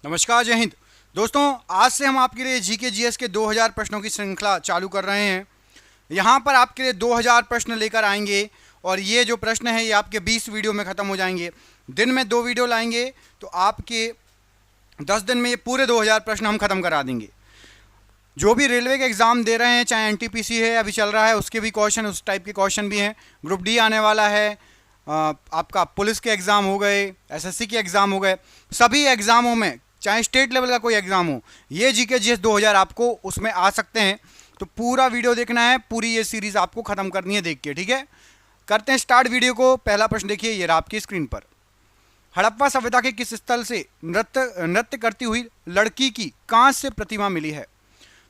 नमस्कार, जय हिंद। दोस्तों, आज से हम आपके लिए जीके जीएस के 2000 प्रश्नों की श्रृंखला चालू कर रहे हैं। यहाँ पर आपके लिए 2000 प्रश्न लेकर आएंगे और ये जो प्रश्न है ये आपके 20 वीडियो में ख़त्म हो जाएंगे। दिन में 2 वीडियो लाएंगे तो आपके 10 दिन में ये पूरे 2000 प्रश्न हम ख़त्म करा देंगे। जो भी रेलवे के एग्ज़ाम दे रहे हैं, चाहे एनटीपीसी है अभी चल रहा है, उसके भी क्वेश्चन उस टाइप के क्वेश्चन भी हैं। ग्रुप डी आने वाला है, आपका पुलिस के एग्ज़ाम हो गए, एसएससी के एग्ज़ाम हो गए, सभी एग्ज़ामों में चाहे स्टेट लेवल का कोई एग्ज़ाम हो, ये जीके जीएस 2000 आपको उसमें आ सकते हैं। तो पूरा वीडियो देखना है, पूरी ये सीरीज़ आपको ख़त्म करनी है देख के, ठीक है। करते हैं स्टार्ट वीडियो को। पहला प्रश्न देखिए, ये रहा आपकी स्क्रीन पर। हड़प्पा सभ्यता के किस स्थल से नृत्य करती हुई लड़की की कांस्य से प्रतिमा मिली है?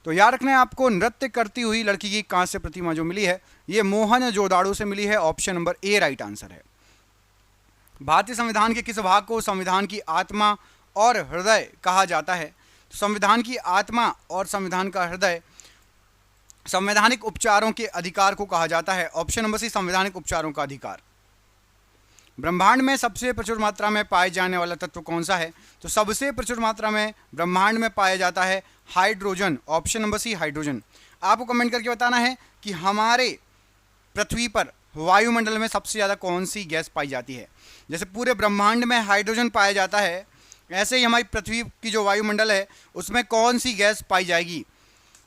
तो याद रखना है आपको, नृत्य करती हुई लड़की की कांस्य प्रतिमा जो मिली है ये मोहनजोदाड़ो से मिली है। ऑप्शन नंबर ए राइट आंसर है। भारतीय संविधान के किस भाग को संविधान की आत्मा और हृदय कहा जाता है? तो संविधान की आत्मा और संविधान का हृदय संवैधानिक उपचारों के अधिकार को कहा जाता है। ऑप्शन नंबर सी संवैधानिक उपचारों का अधिकार। ब्रह्मांड में सबसे प्रचुर मात्रा में पाए जाने वाला तत्व कौन सा है? तो सबसे प्रचुर मात्रा में ब्रह्मांड में पाया जाता है hydrogen. Option number C hydrogen. आपको कमेंट करके बताना है कि हमारे पृथ्वी पर वायुमंडल में सबसे ज़्यादा कौन सी गैस पाई जाती है। जैसे पूरे ब्रह्मांड में हाइड्रोजन पाया जाता है, ऐसे ही हमारी पृथ्वी की जो वायुमंडल है उसमें कौन सी गैस पाई जाएगी?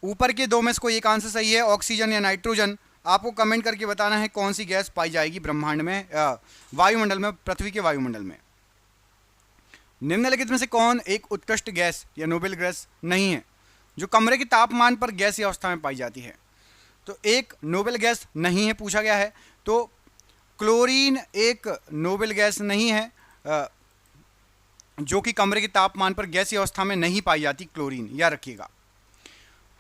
ऊपर के दो में से कोई एक आंसर सही है, ऑक्सीजन या नाइट्रोजन। आपको कमेंट करके बताना है कौन सी गैस पाई जाएगी ब्रह्मांड में, वायुमंडल में, पृथ्वी के वायुमंडल में। निम्नलिखित में से कौन एक उत्कृष्ट गैस या नोबेल गैस नहीं है जो कमरे के तापमान पर गैसीय अवस्था में पाई जाती है? तो एक नोबेल गैस नहीं है पूछा गया है, तो क्लोरीन एक नोबेल गैस नहीं है जो कि कमरे के तापमान पर गैसीय अवस्था में नहीं पाई जाती, क्लोरीन, याद रखिएगा।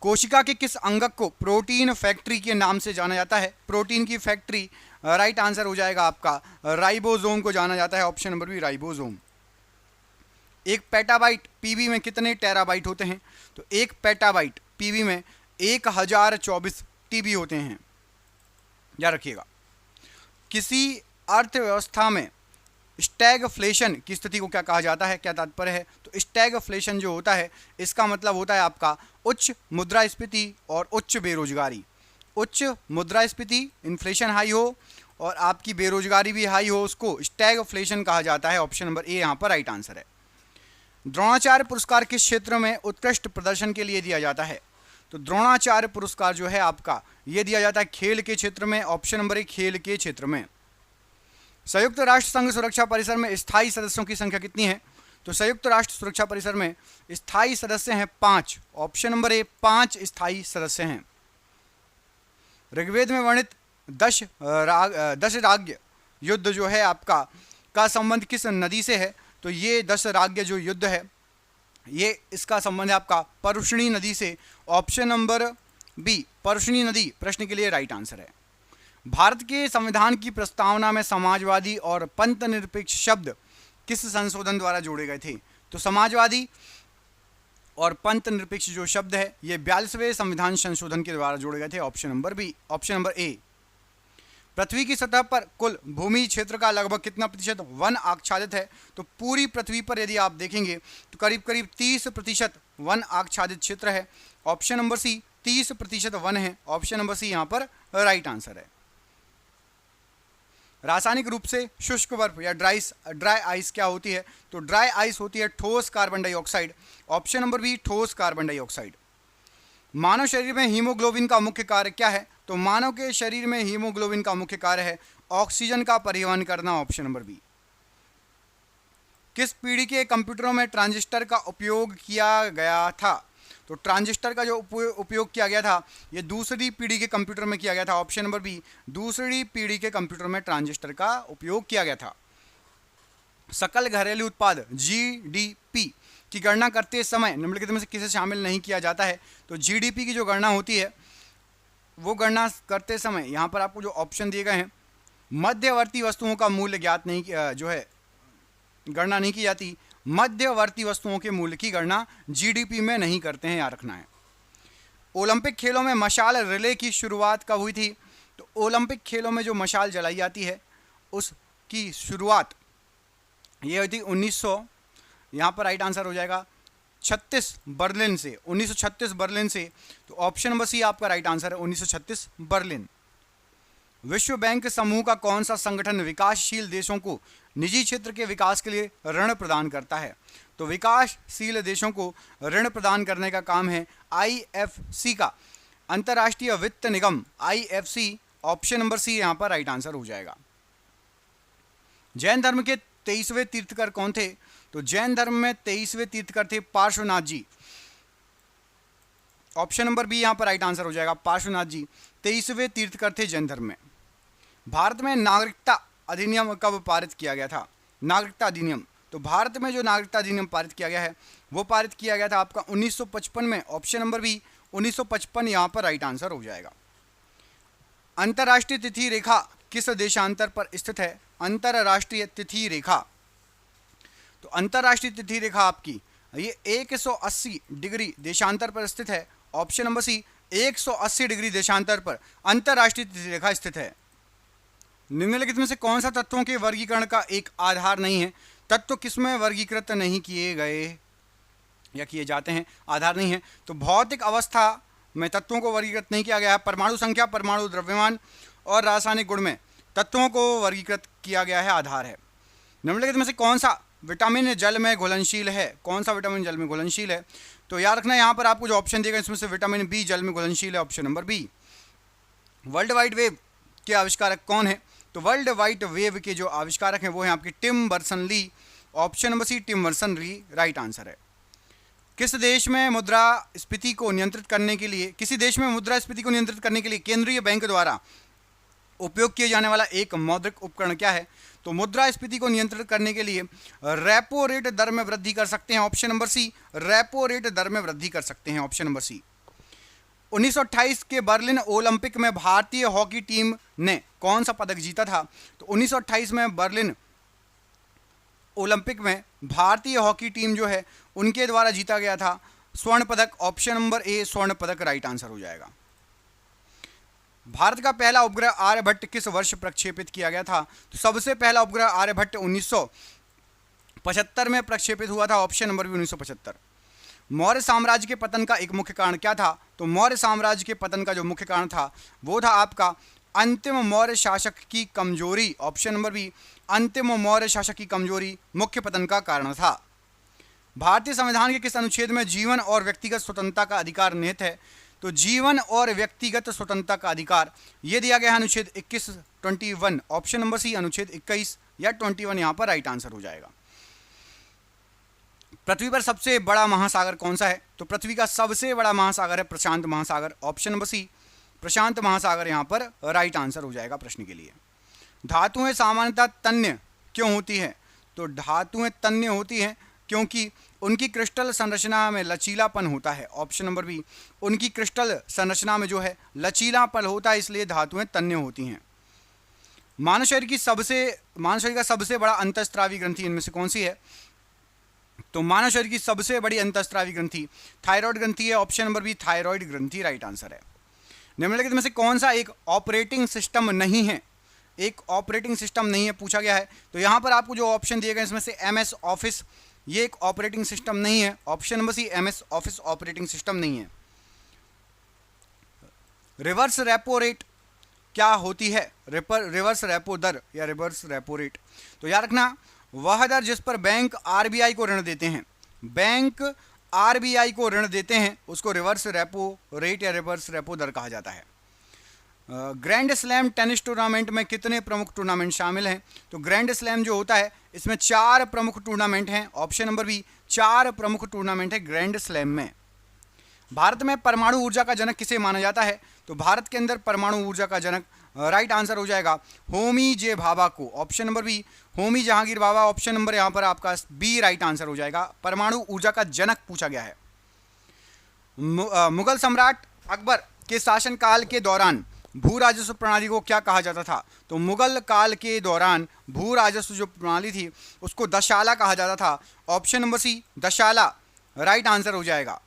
कोशिका के किस अंगक को प्रोटीन फैक्ट्री के नाम से जाना जाता है? प्रोटीन की फैक्ट्री राइट आंसर हो जाएगा आपका, राइबोसोम को जाना जाता है। Option number B ribosome. एक पेटाबाइट पीबी में कितने टेराबाइट होते हैं? तो एक पेटाबाइट पीबी में 1024 टीबी होते हैं, याद रखिएगा। किसी अर्थव्यवस्था में स्टैगफ्लेशन की स्थिति को क्या कहा जाता है, क्या तात्पर्य है? तो स्टैगफ्लेशन जो होता है इसका मतलब होता है आपका उच्च मुद्रास्फीति और उच्च बेरोजगारी। उच्च मुद्रास्फीति, इन्फ्लेशन हाई हो और आपकी बेरोजगारी भी हाई हो, उसको स्टैगफ्लेशन कहा जाता है। ऑप्शन नंबर ए यहाँ पर राइट आंसर है। द्रोणाचार्य पुरस्कार किस क्षेत्र में उत्कृष्ट प्रदर्शन के लिए दिया जाता है? तो द्रोणाचार्य पुरस्कार जो है आपका ये दिया जाता है खेल के क्षेत्र में। ऑप्शन नंबर ए खेल के क्षेत्र में। संयुक्त राष्ट्र संघ सुरक्षा परिसर में स्थायी सदस्यों की संख्या कितनी है? तो संयुक्त राष्ट्र सुरक्षा परिसर में स्थायी सदस्य हैं 5। ऑप्शन नंबर ए 5 स्थायी सदस्य हैं। ऋग्वेद में वर्णित 10 राज्य युद्ध जो है आपका का संबंध किस नदी से है? तो ये 10 राज्य जो युद्ध है ये इसका संबंध है आपका परुष्णी नदी से। ऑप्शन नंबर बी परुष्णी नदी प्रश्न के लिए राइट आंसर है। भारत के संविधान की प्रस्तावना में समाजवादी और पंथ निरपेक्ष शब्द किस संशोधन द्वारा जोड़े गए थे? तो समाजवादी और पंथ निरपेक्ष जो शब्द है ये 42वें संविधान संशोधन के द्वारा जोड़े गए थे। Option number B, option number A. पृथ्वी की सतह पर कुल भूमि क्षेत्र का लगभग कितना प्रतिशत वन आच्छादित है? तो पूरी पृथ्वी पर यदि आप देखेंगे तो करीब करीब 30% वन आच्छादित क्षेत्र है। ऑप्शन नंबर सी 30% वन है। ऑप्शन नंबर सी यहाँ पर राइट आंसर है। रासायनिक रूप से शुष्क बर्फ या ड्राई आइस क्या होती है? तो ड्राई आइस होती है ठोस carbon dioxide. Option number B ठोस कार्बन डाइऑक्साइड। मानव शरीर में हीमोग्लोबिन का मुख्य कार्य क्या है? तो मानव के शरीर में हीमोग्लोबिन का मुख्य कार्य है ऑक्सीजन का परिवहन करना। Option number B. किस पीढ़ी के कंप्यूटरों में ट्रांजिस्टर का उपयोग किया गया था? तो ट्रांजिस्टर का जो उपयोग किया गया था ये दूसरी पीढ़ी के कंप्यूटर में किया गया था। ऑप्शन नंबर बी दूसरी पीढ़ी के कंप्यूटर में ट्रांजिस्टर का उपयोग किया गया था। सकल घरेलू उत्पाद जीडीपी की गणना करते समय निम्नलिखित में से किसे शामिल नहीं किया जाता है? तो जीडीपी की जो गणना होती है वो गणना करते समय यहाँ पर आपको जो ऑप्शन दिए गए हैं, मध्यवर्ती वस्तुओं का मूल्य ज्ञात नहीं जो है गणना नहीं की जाती। मध्यवर्ती वस्तुओं के मूल्य की गणना जीडीपी में नहीं करते हैं, याद रखना है। ओलंपिक खेलों में मशाल रिले की शुरुआत कब हुई थी? तो ओलंपिक खेलों में जो मशाल जलाई जाती है उसकी शुरुआत ये हुई थी यहाँ पर राइट आंसर हो जाएगा 36 बर्लिन से, 1936 बर्लिन से। तो ऑप्शन नंबर सी आपका राइट आंसर है 1936 बर्लिन। विश्व बैंक समूह का कौन सा संगठन विकासशील देशों को निजी क्षेत्र के विकास के लिए ऋण प्रदान करता है? तो विकासशील देशों को ऋण प्रदान करने का काम है आईएफसी का, अंतर्राष्ट्रीय वित्त निगम आईएफसी। ऑप्शन नंबर सी यहाँ पर राइट आंसर हो जाएगा। जैन धर्म के 23वें तीर्थकर कौन थे? तो जैन धर्म में 23वें तीर्थकर थे पार्श्वनाथ जी। ऑप्शन नंबर बी यहाँ पर राइट आंसर हो जाएगा, पार्श्वनाथ जी 23वें तीर्थकर थे जैन धर्म में। भारत में नागरिकता अधिनियम कब पारित किया गया था? नागरिकता अधिनियम, तो भारत में जो नागरिकता अधिनियम पारित किया गया है वो पारित किया गया था आपका 1955 में। ऑप्शन नंबर बी 1955 यहाँ पर राइट आंसर हो जाएगा। अंतर्राष्ट्रीय तिथि रेखा किस देशांतर पर स्थित है? अंतर्राष्ट्रीय तिथि रेखा, तो अंतर्राष्ट्रीय तिथि रेखा आपकी ये 180 डिग्री देशांतर पर स्थित है। ऑप्शन नंबर सी 180 डिग्री देशांतर पर अंतर्राष्ट्रीय तिथि रेखा स्थित है। निम्नलिखित में से कौन सा तत्वों के वर्गीकरण का एक आधार नहीं है? तत्व किसमें वर्गीकृत नहीं किए गए या किए जाते हैं? आधार नहीं है, तो भौतिक अवस्था में तत्वों को वर्गीकृत नहीं किया गया है। परमाणु संख्या, परमाणु द्रव्यमान और रासायनिक गुण में तत्वों को वर्गीकृत किया गया है, आधार है। निम्नलिखित में से कौन सा विटामिन जल में घुलनशील है? कौन सा विटामिन जल में घुलनशील है? तो याद रखना यहाँ पर आपको जो ऑप्शन दिए गए इसमें से विटामिन बी जल में घुलनशील है, option number B. World Wide Web के आविष्कारक कौन है? तो वर्ल्ड वाइड वेब के जो आविष्कारक हैं वो हैं आपके टिम बर्सन ली। ऑप्शन नंबर सी टिम बर्सन ली राइट आंसर है। किस देश में मुद्रास्फीति को नियंत्रित करने के लिए केंद्रीय बैंक द्वारा उपयोग किए जाने वाला एक मौद्रिक उपकरण क्या है? तो मुद्रास्फीति को नियंत्रित करने के लिए रेपो रेट दर में वृद्धि कर सकते हैं, option number C repo rate दर में वृद्धि कर सकते हैं, ऑप्शन नंबर सी। 1928 के बर्लिन ओलंपिक में भारतीय हॉकी टीम ने कौन सा पदक जीता था? तो 1928 में बर्लिन ओलंपिक में भारतीय हॉकी टीम जो है उनके द्वारा जीता गया था स्वर्ण पदक, ऑप्शन नंबर ए स्वर्ण पदक राइट आंसर हो जाएगा। भारत का पहला उपग्रह आर्यभट्ट किस वर्ष प्रक्षेपित किया गया था? तो सबसे पहला उपग्रह आर्यभट्ट 1975 में प्रक्षेपित हुआ था, ऑप्शन नंबर बी 1975। मौर्य साम्राज्य के पतन का एक मुख्य कारण क्या था? तो मौर्य साम्राज्य के पतन का जो मुख्य कारण था वो था आपका अंतिम मौर्य शासक की कमजोरी, ऑप्शन नंबर बी अंतिम मौर्य शासक की कमजोरी मुख्य पतन का कारण था। भारतीय संविधान के किस अनुच्छेद में जीवन और व्यक्तिगत स्वतंत्रता का अधिकार निहित है? तो जीवन और व्यक्तिगत स्वतंत्रता का अधिकार ये दिया गया है अनुच्छेद 21 ऑप्शन नंबर सी अनुच्छेद 21 या 21 यहाँ पर राइट आंसर हो जाएगा। पृथ्वी पर सबसे बड़ा महासागर कौन सा है? तो पृथ्वी का सबसे बड़ा महासागर है प्रशांत महासागर, ऑप्शन नंबर सी प्रशांत महासागर यहाँ पर राइट आंसर हो जाएगा प्रश्न के लिए। धातुएं सामान्यतः तन्य क्यों होती है? तो धातुएं तन्य होती हैं क्योंकि उनकी क्रिस्टल संरचना में लचीलापन होता है, ऑप्शन नंबर बी उनकी क्रिस्टल संरचना में जो है लचीलापन होता है, इसलिए धातुएं तन्य होती हैं। मानव शरीर का सबसे बड़ा अंतःस्रावी ग्रंथि इनमें से कौन सी है? तो मानव शरीर की सबसे बड़ी अंतःस्रावी ग्रंथि थायराइड ग्रंथि है, ऑप्शन नंबर बी थायराइड ग्रंथि राइट आंसर है। निम्नलिखित में से कौन सा एक ऑपरेटिंग सिस्टम नहीं है? एक ऑपरेटिंग सिस्टम नहीं है पूछा गया है, तो यहाँ पर आपको जो ऑप्शन दिए गए इसमें से MS ऑफिस ये एक ऑपरेटिंग सिस्टम नहीं है, option number C MS Office operating system नहीं है। रिवर्स रेपो रेट क्या होती है? रिवर्स रेपो दर या रिवर्स रेपो रेट, तो याद रखना वह दर जिस पर बैंक RBI को ऋण देते हैं, बैंक RBI को ऋण देते हैं उसको रिवर्स रेपो रेट या रिवर्स रेपो दर कहा जाता है। ग्रैंड स्लैम टेनिस टूर्नामेंट में कितने प्रमुख टूर्नामेंट शामिल हैं? तो ग्रैंड स्लैम जो होता है इसमें 4 प्रमुख टूर्नामेंट हैं, ऑप्शन नंबर बी 4 प्रमुख टूर्नामेंट है ग्रैंड स्लैम में। भारत में परमाणु ऊर्जा का जनक किसे माना जाता है? तो भारत के अंदर परमाणु ऊर्जा का जनक राइट आंसर हो जाएगा होमी जे भाभा को, option number B Homi Jehangir Bhabha, option number यहाँ पर आपका बी राइट आंसर हो जाएगा। परमाणु ऊर्जा का जनक पूछा गया है। मुगल सम्राट अकबर के शासनकाल के दौरान भू राजस्व प्रणाली को क्या कहा जाता था? तो मुगल काल के दौरान भू राजस्व जो प्रणाली थी उसको दशाला कहा जाता था, ऑप्शन नंबर सी दशाला राइट आंसर हो जाएगा।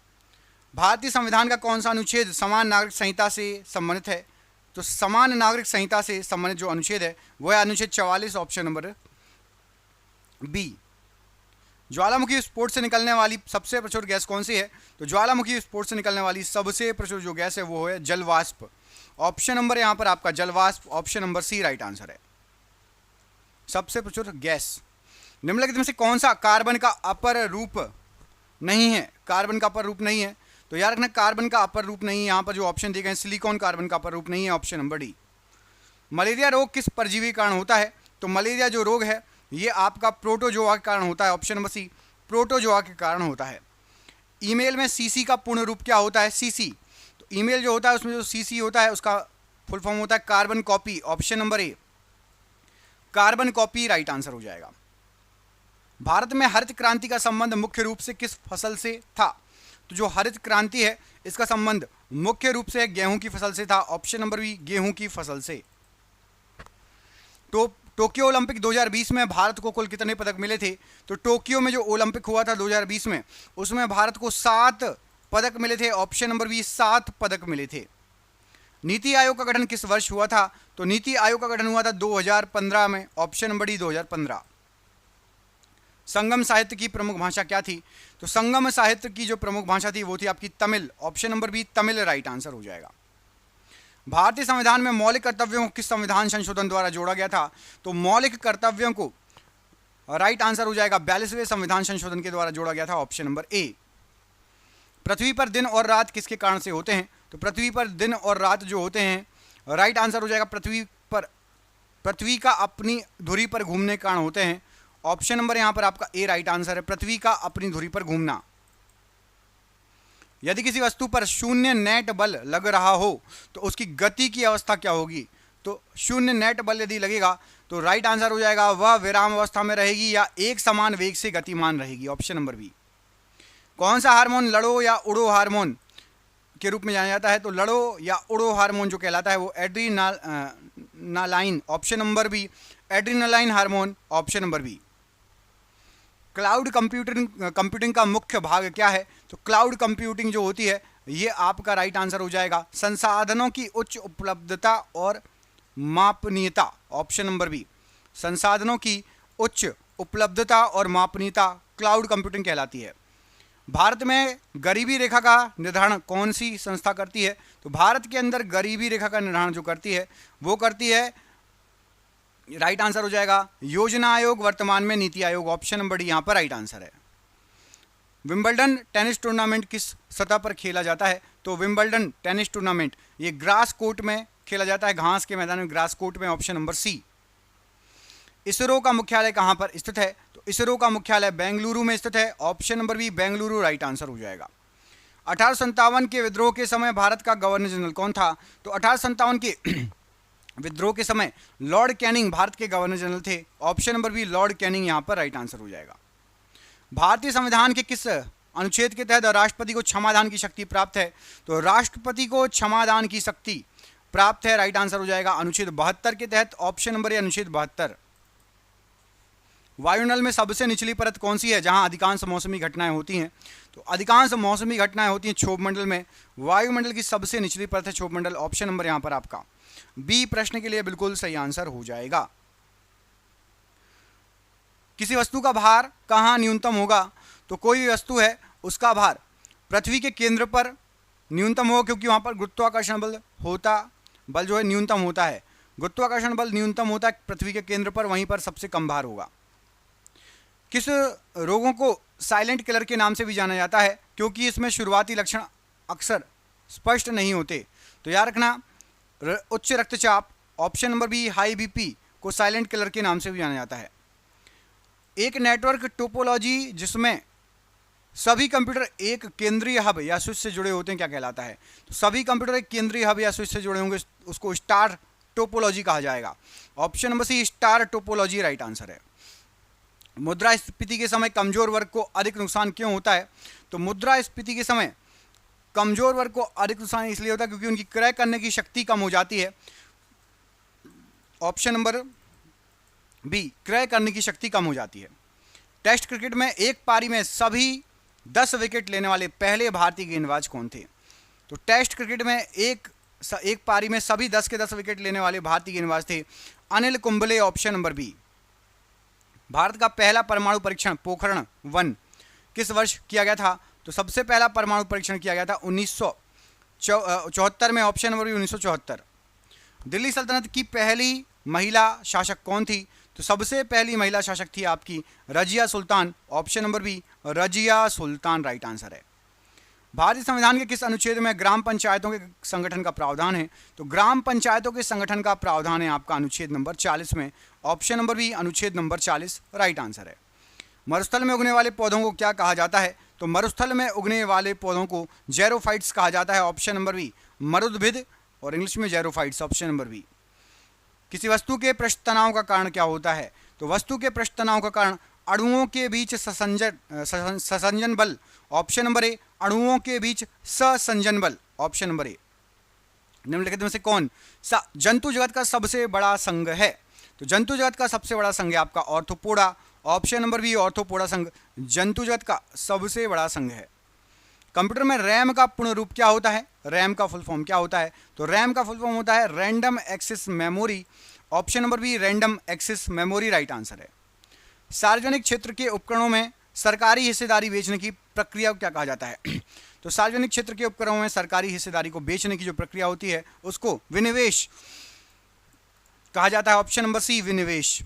भारतीय संविधान का कौन सा अनुच्छेद समान नागरिक संहिता से संबंधित है? तो समान नागरिक संहिता से संबंधित जो अनुच्छेद है वो है अनुच्छेद 44, ऑप्शन नंबर बी। ज्वालामुखी विस्फोट से निकलने वाली सबसे प्रचुर गैस कौन सी है? तो ज्वालामुखी विस्फोट से निकलने वाली सबसे प्रचुर जो गैस है वो है जलवाष्प। ऑप्शन नंबर यहाँ पर आपका जलवाष्प, option number C right answer है। सबसे प्रचुर गैस निम्नलिखित में से कौन सा कार्बन का अपर रूप नहीं है? कार्बन का अपर रूप नहीं है, तो याद रखना कार्बन का अपर रूप नहीं है। यहाँ पर जो ऑप्शन दिए गए हैं, सिलिकॉन कार्बन का अपर रूप नहीं है, ऑप्शन नंबर डी। मलेरिया रोग किस परजीवी के कारण होता है? तो मलेरिया जो रोग है ये आपका प्रोटोजोआ के कारण होता है, ऑप्शन नंबर सी प्रोटोजोआ के कारण होता है। ईमेल में सीसी का पूर्ण रूप क्या होता है? सीसी, तो ईमेल जो होता है उसमें जो सीसी होता है उसका फुल फॉर्म होता है कार्बन कॉपी, ऑप्शन नंबर ए कार्बन कॉपी राइट आंसर हो जाएगा। भारत में हरित क्रांति का संबंध मुख्य रूप से किस फसल से था? तो जो हरित क्रांति है इसका संबंध मुख्य रूप से गेहूं की फसल से था, ऑप्शन नंबर बी गेहूं की फसल से। तो टोक्यो ओलंपिक 2020 में भारत को कुल कितने पदक मिले थे? तो टोक्यो में जो ओलंपिक हुआ था 2020 में उसमें भारत को 7 पदक मिले थे, ऑप्शन नंबर बी 7 पदक मिले थे। नीति आयोग का गठन किस वर्ष हुआ था? तो नीति आयोग का गठन हुआ था 2015 में, ऑप्शन नंबर डी 2015। संगम साहित्य की प्रमुख भाषा क्या थी? तो संगम साहित्य की जो प्रमुख भाषा थी वो थी आपकी Tamil, option number B Tamil right answer हो जाएगा। भारतीय संविधान में मौलिक कर्तव्यों को किस संविधान संशोधन द्वारा जोड़ा गया था? तो मौलिक कर्तव्यों को राइट आंसर हो जाएगा 42वें संविधान संशोधन के द्वारा जोड़ा गया था, ऑप्शन नंबर ए। पृथ्वी पर दिन और रात किसके कारण से होते हैं? तो पृथ्वी पर दिन और रात जो होते हैं राइट आंसर हो जाएगा पृथ्वी का अपनी धुरी पर घूमने के कारण होते हैं, ऑप्शन नंबर यहां पर आपका ए राइट आंसर है, पृथ्वी का अपनी धुरी पर घूमना। यदि किसी वस्तु पर शून्य नेट बल लग रहा हो तो उसकी गति की अवस्था क्या होगी? तो शून्य नेट बल यदि लगेगा तो राइट आंसर हो जाएगा वह विराम अवस्था में रहेगी या एक समान वेग से गतिमान रहेगी, ऑप्शन नंबर बी। कौन सा हार्मोन लड़ो या उड़ो हार्मोन के रूप में जाना जाता है? तो लड़ो या उड़ो हार्मोन जो कहलाता है वो adrenaline, option number B adrenaline hormone, option number B. Cloud computing का मुख्य भाग क्या है? तो क्लाउड कंप्यूटिंग जो होती है ये आपका राइट आंसर हो जाएगा संसाधनों की उच्च उपलब्धता और मापनीयता, ऑप्शन नंबर बी संसाधनों की उच्च उपलब्धता और मापनीयता क्लाउड कंप्यूटिंग कहलाती है। भारत में गरीबी रेखा का निर्धारण कौन सी संस्था करती है? तो भारत के अंदर गरीबी रेखा का निर्धारण जो करती है वो करती है राइट आंसर हो जाएगा योजना आयोग, वर्तमान में NITI Aayog, option number D यहाँ पर राइट आंसर है। विंबलडन टेनिस टूर्नामेंट किस सतह पर खेला जाता है? तो विंबलडन टेनिस टूर्नामेंट ये ग्रास कोर्ट में खेला जाता है, घास के मैदान में, ग्रास कोर्ट में, ऑप्शन नंबर सी। इसरो का मुख्यालय कहाँ पर स्थित है? तो इसरो का मुख्यालय बेंगलुरु में स्थित है, option number B Bengaluru right answer हो जाएगा। 1857 के विद्रोह के समय भारत का गवर्नर जनरल कौन था? तो 1857 के विद्रोह के समय लॉर्ड कैनिंग भारत के गवर्नर जनरल थे, option number B Lord Canning यहाँ पर राइट आंसर हो जाएगा। भारतीय संविधान के किस अनुच्छेद के तहत राष्ट्रपति को क्षमादान की शक्ति प्राप्त है? तो राष्ट्रपति को क्षमादान की शक्ति प्राप्त है, राइट आंसर हो जाएगा अनुच्छेद 72 के तहत, ऑप्शन नंबर ए अनुच्छेद 72। वायुमंडल में सबसे निचली परत कौन सी है जहां अधिकांश मौसमी घटनाएं होती हैं? तो अधिकांश मौसमी घटनाएं होती हैं क्षोभमंडल में। वायुमंडल की सबसे निचली परत है क्षोभमंडल, ऑप्शन नंबर यहां पर आपका बी प्रश्न के लिए बिल्कुल सही आंसर हो जाएगा। किसी वस्तु का भार कहां न्यूनतम होगा? तो कोई भी वस्तु है उसका भार पृथ्वी के केंद्र पर न्यूनतम होगा, क्योंकि वहां पर गुरुत्वाकर्षण बल जो है न्यूनतम होता है। गुरुत्वाकर्षण बल न्यूनतम होता है पृथ्वी के केंद्र पर, वहीं पर सबसे कम भार होगा। किस रोगों को साइलेंट किलर के नाम से भी जाना जाता है? क्योंकि इसमें शुरुआती लक्षण अक्सर स्पष्ट नहीं होते। तो याद रखना उच्च रक्तचाप, option number B high BP को साइलेंट किलर के नाम से भी जाना जाता है। एक नेटवर्क टोपोलॉजी जिसमें सभी कंप्यूटर एक केंद्रीय हब या स्विच से जुड़े होते हैं क्या कहलाता है? तो सभी कंप्यूटर एक केंद्रीय हब या स्विच से जुड़े होंगे, उसको स्टार टोपोलॉजी कहा जाएगा, option number C star topology right answer है। मुद्रास्फीति के समय कमजोर वर्ग को अधिक नुकसान क्यों होता है? तो मुद्रास्फीति के समय कमजोर वर्ग को अधिक नुकसान इसलिए होता है क्योंकि उनकी क्रय करने की शक्ति कम हो जाती है, ऑप्शन नंबर बी क्रय करने की शक्ति कम हो जाती है। टेस्ट क्रिकेट में एक पारी में सभी 10 विकेट लेने वाले पहले भारतीय गेंदबाज कौन थे? तो टेस्ट क्रिकेट में एक पारी में सभी 10 के 10 विकेट लेने वाले भारतीय गेंदबाज थे Anil Kumble, option number B. Bharat का पहला परमाणु परीक्षण पोखरण 1 किस वर्ष किया गया था? तो सबसे पहला परमाणु परीक्षण किया गया था 1974 में, ऑप्शन नंबर बी 1974। दिल्ली सल्तनत की पहली महिला शासक कौन थी? तो सबसे पहली महिला शासक थी आपकी Razia Sultan, option number B Razia Sultan right answer है। भारतीय संविधान के किस अनुच्छेद में ग्राम पंचायतों के संगठन का प्रावधान है? तो ग्राम पंचायतों के संगठन का प्रावधान है आपका अनुच्छेद नंबर 40 में, ऑप्शन नंबर बी अनुच्छेद नंबर 40 राइट आंसर है। मरुस्थल में उगने वाले पौधों को क्या कहा जाता है? तो मरुस्थल में उगने वाले पौधों को जेरोफाइट्स कहा जाता है, ऑप्शन नंबर बी मरुद्भिद, और इंग्लिश में जेरोफाइट्स, ऑप्शन नंबर बी। किसी वस्तु के पृष्ठ तनाव का कारण क्या होता है? तो वस्तु के पृष्ठ तनाव का कारण अणुओं के बीच ससंजन बल, ऑप्शन नंबर ए अणुओं के बीच ससंजन बल, ऑप्शन नंबर ए। निम्नलिखित में से कौन सा जंतु जगत का सबसे बड़ा संघ है? तो जंतु जगत का सबसे बड़ा संघ है आपका Arthropoda, option number B Arthropoda संघ जंतु जगत का सबसे बड़ा संघ है। कंप्यूटर में रैम का पूर्ण रूप क्या होता है? रैम का फुल फॉर्म क्या होता है? तो रैम का फुल फॉर्म होता है random access memory, option number B random access memory right answer है। सार्वजनिक क्षेत्र के उपकरणों में सरकारी हिस्सेदारी बेचने की प्रक्रिया को क्या कहा जाता है? तो सार्वजनिक क्षेत्र के उपकरणों में सरकारी हिस्सेदारी को बेचने की जो प्रक्रिया होती है उसको विनिवेश कहा जाता है, ऑप्शन नंबर सी विनिवेश।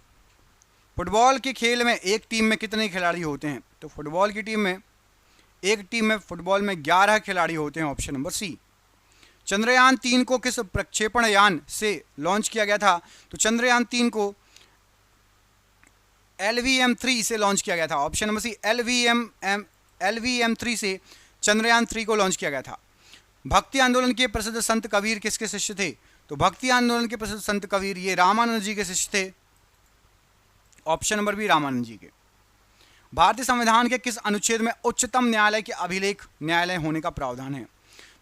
फुटबॉल के खेल में एक टीम में कितने खिलाड़ी होते हैं? तो फुटबॉल की टीम में एक टीम में फुटबॉल में 11 खिलाड़ी होते हैं, ऑप्शन नंबर सी। चंद्रयान 3 को किस प्रक्षेपण यान से लॉन्च किया गया था? तो चंद्रयान 3 को LVM-3 से लॉन्च किया गया था, ऑप्शन नंबर सी LVM-3 से चंद्रयान 3 को लॉन्च किया गया था। भक्ति आंदोलन के प्रसिद्ध संत कबीर किसके शिष्य थे? तो भक्ति आंदोलन के प्रसिद्ध संत कबीर ये रामानंद जी के शिष्य थे, ऑप्शन नंबर बी रामानंद जी के। भारतीय संविधान के किस अनुच्छेद में उच्चतम न्यायालय के अभिलेख न्यायालय होने का प्रावधान है?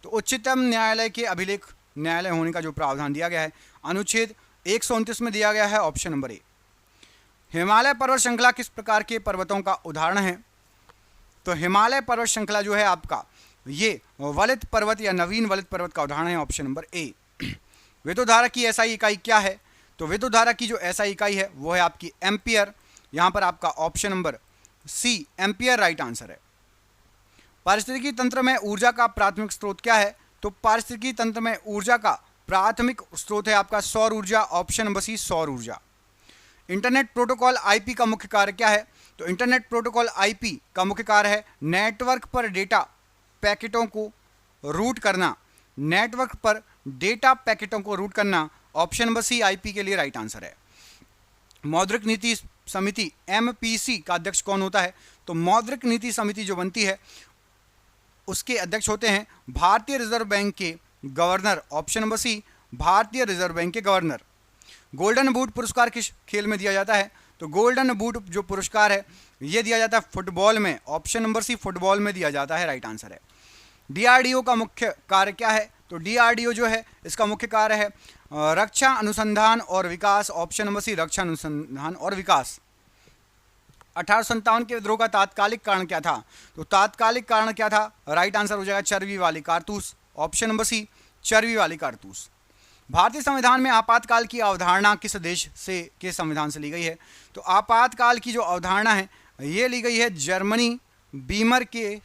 तो उच्चतम न्यायालय के अभिलेख न्यायालय होने का जो प्रावधान दिया गया है अनुच्छेद 129 में दिया गया है, ऑप्शन नंबर ए। हिमालय पर्वत श्रृंखला किस प्रकार के पर्वतों का उदाहरण है? तो हिमालय पर्वत श्रृंखला जो है आपका ये वलित पर्वत या नवीन वलित पर्वत का उदाहरण है, ऑप्शन नंबर ए। विद्युत धारा की एसआई इकाई क्या है? तो विद्युत धारा की जो एसआई इकाई है वो है आपकी एम्पियर, यहाँ पर आपका option number C ampere right answer है। पारिस्थितिकी तंत्र में ऊर्जा का प्राथमिक स्रोत क्या है? तो पारिस्थितिकी तंत्र में ऊर्जा का प्राथमिक स्रोत है आपका सौर ऊर्जा, ऑप्शन नंबर सी सौर ऊर्जा। इंटरनेट प्रोटोकॉल आईपी का मुख्य कार्य क्या है? तो इंटरनेट प्रोटोकॉल आईपी का मुख्य कार्य है नेटवर्क पर डेटा पैकेटों को रूट करना, नेटवर्क पर डेटा पैकेटों को रूट करना, ऑप्शन नंबर सी आईपी के लिए राइट आंसर है। मौद्रिक नीति समिति एमपीसी का अध्यक्ष कौन होता है? तो मौद्रिक नीति समिति जो बनती है उसके अध्यक्ष होते हैं भारतीय रिजर्व बैंक के गवर्नर, ऑप्शन नंबर सी भारतीय रिजर्व बैंक के गवर्नर। गोल्डन बूट पुरस्कार किस खेल में दिया जाता है? तो गोल्डन बूट जो पुरस्कार है ये दिया जाता है फुटबॉल में, ऑप्शन नंबर सी फुटबॉल में दिया जाता है, राइट आंसर है। डीआरडीओ का मुख्य कार्य क्या है? तो डीआरडीओ जो है इसका मुख्य कार्य है रक्षा अनुसंधान और विकास, ऑप्शन नंबर सी रक्षा अनुसंधान और विकास। 1857 के विद्रोह का तात्कालिक कारण क्या था? तो तात्कालिक कारण क्या था? राइट आंसर हो जाएगा चर्बी वाली कारतूस, ऑप्शन नंबर सी चर्बी वाली कारतूस। भारतीय संविधान में आपातकाल की अवधारणा किस देश से के संविधान से ली गई है? तो आपातकाल की जो अवधारणा है ये ली गई है जर्मनी बीमर के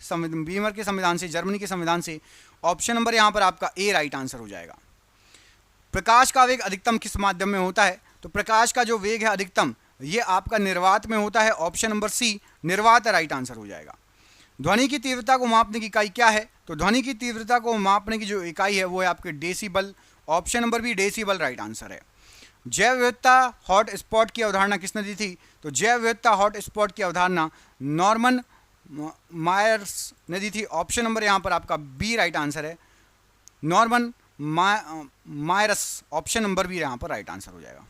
संविधान से, जर्मनी के संविधान से, ऑप्शन नंबर यहाँ पर आपका ए राइट आंसर हो जाएगा। प्रकाश का वेग अधिकतम किस माध्यम में होता है? तो प्रकाश का जो वेग है अधिकतम ये आपका निर्वात में होता है, ऑप्शन नंबर सी निर्वात राइट आंसर हो जाएगा। ध्वनि की तीव्रता को मापने की इकाई क्या है? तो ध्वनि की तीव्रता को मापने की जो इकाई है वो है आपके decibel, option number B decibel right answer है। जैव विविधता हॉट स्पॉट की अवधारणा किसने दी थी? तो जैव विविधता हॉट स्पॉट की अवधारणा नॉर्मन मायर्स ने दी थी, ऑप्शन नंबर यहाँ पर आपका बी राइट आंसर है, Norman Myra's, option number B यहाँ पर राइट आंसर हो जाएगा।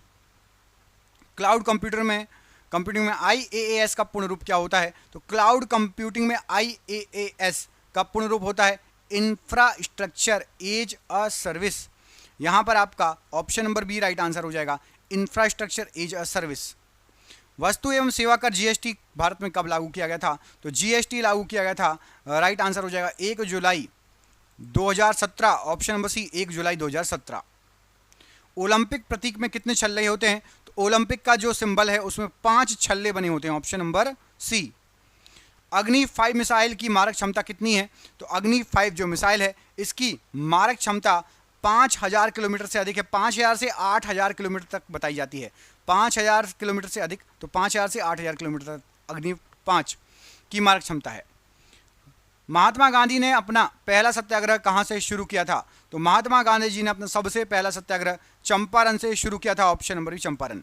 क्लाउड कंप्यूटिंग में IaaS का पूर्ण रूप क्या होता है? तो क्लाउड कंप्यूटिंग में IaaS का पूर्ण रूप होता है इंफ्रास्ट्रक्चर एज अ सर्विस, यहाँ पर आपका option number B right answer हो जाएगा, इंफ्रास्ट्रक्चर एज अ सर्विस। वस्तु एवं सेवा कर जीएसटी भारत में कब लागू किया गया था? तो जीएसटी लागू किया गया था, राइट आंसर हो जाएगा 1 जुलाई 2017, ऑप्शन नंबर सी 1 जुलाई 2017। ओलंपिक प्रतीक में कितने छल्ले होते हैं? तो ओलंपिक का जो सिंबल है उसमें 5 छल्ले बने होते हैं, ऑप्शन नंबर सी। अग्नि 5 मिसाइल की मारक क्षमता कितनी है? तो अग्नि 5 जो मिसाइल है इसकी मारक क्षमता 5000 किलोमीटर से अधिक है। 5000 से 8000 किलोमीटर तक बताई जाती है। 5000 किलोमीटर से अधिक, तो 5000 से 8000 किलोमीटर तक अग्नि 5 की मारक क्षमता है। महात्मा गांधी ने अपना पहला सत्याग्रह कहां से शुरू किया था? तो महात्मा गांधी जी ने अपना सबसे पहला सत्याग्रह चंपारण से शुरू किया था, ऑप्शन नंबर बी चंपारण।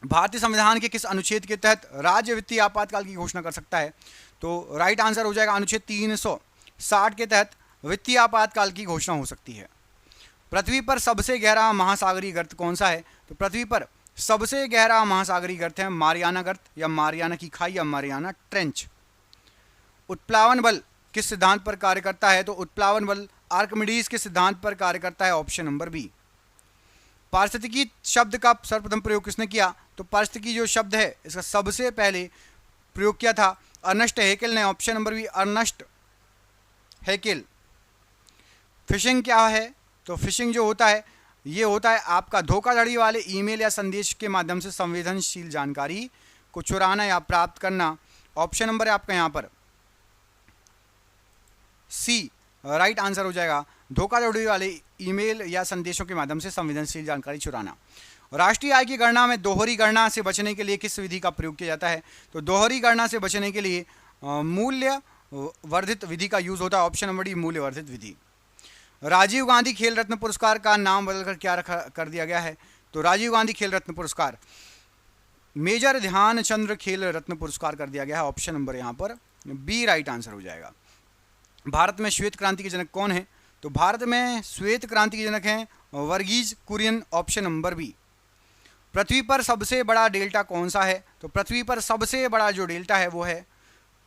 भारतीय संविधान के किस अनुच्छेद के तहत राज्य वित्तीय आपातकाल की घोषणा कर सकता है? तो राइट आंसर हो जाएगा अनुच्छेद 360 के तहत वित्तीय आपातकाल की घोषणा हो सकती है। पृथ्वी पर सबसे गहरा महासागरीय गर्त कौन सा है? तो पृथ्वी पर सबसे गहरा महासागरीय गर्त है मारियाना गर्त, या मारियाना की खाई, या मारियाना ट्रेंच। उत्प्लावन बल किस सिद्धांत पर कार्य करता है? तो उत्प्लावन बल आर्किमिडीज के सिद्धांत पर कार्य करता है, ऑप्शन नंबर बी। पारिस्थितिकी शब्द का सर्वप्रथम प्रयोग किसने किया? तो पारिस्थितिकी जो शब्द है इसका सबसे पहले प्रयोग किया था अर्नस्ट हैकेल ने, option number B Ernst Haeckel. Phishing क्या है? तो फिशिंग जो होता है ये होता है आपका धोखाधड़ी वाले ईमेल या संदेश के माध्यम से संवेदनशील जानकारी को चुराना या प्राप्त करना। ऑप्शन नंबर है आपका यहाँ पर सी, राइट आंसर हो जाएगा। धोखाधड़ी वाले ईमेल या संदेशों के माध्यम से संवेदनशील जानकारी चुराना। राष्ट्रीय आय की गणना में दोहरी गणना से बचने के लिए किस विधि का प्रयोग किया जाता है? तो दोहरी गणना से बचने के लिए मूल्य वर्धित विधि का यूज होता है, ऑप्शन नंबर डी मूल्य वर्धित विधि। राजीव गांधी खेल रत्न पुरस्कार का नाम बदलकर क्या रखा कर दिया गया है? तो राजीव गांधी खेल रत्न पुरस्कार मेजर ध्यानचंद्र खेल रत्न पुरस्कार कर दिया गया है, ऑप्शन नंबर यहाँ पर बी राइट आंसर हो जाएगा। भारत में श्वेत क्रांति के जनक कौन है? तो भारत में श्वेत क्रांति के जनक हैं Verghese Kurien, option number B. पृथ्वी पर सबसे बड़ा डेल्टा कौन सा है? तो पृथ्वी पर सबसे बड़ा जो डेल्टा है वो है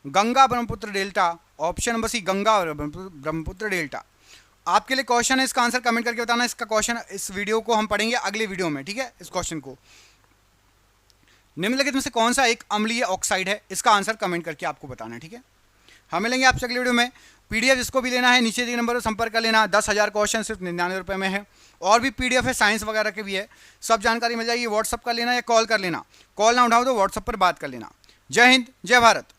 Ganga Brahmaputra delta, option number C Ganga Brahmaputra delta. आपके लिए क्वेश्चन है, इसका आंसर कमेंट करके बताना। इसका क्वेश्चन इस वीडियो को हम पढ़ेंगे अगले वीडियो में, ठीक है। इस क्वेश्चन को निम्नलिखित में से कौन सा एक अम्लीय ऑक्साइड है? इसका आंसर कमेंट करके आपको बताना है, ठीक है। हम मिलेंगे आपसे अगले वीडियो में। पीडीएफ जिसको भी लेना है नीचे दिए नंबर पर संपर्क कर लेना। 10,000 क्वेश्चन सिर्फ 99 रुपये में है, और भी पीडीएफ है साइंस वगैरह के भी है, सब जानकारी मिल जाएगी। व्हाट्सअप कर लेना या कॉल कर लेना। कॉल ना उठाओ तो व्हाट्सअप पर बात कर लेना। जय हिंद, जय भारत।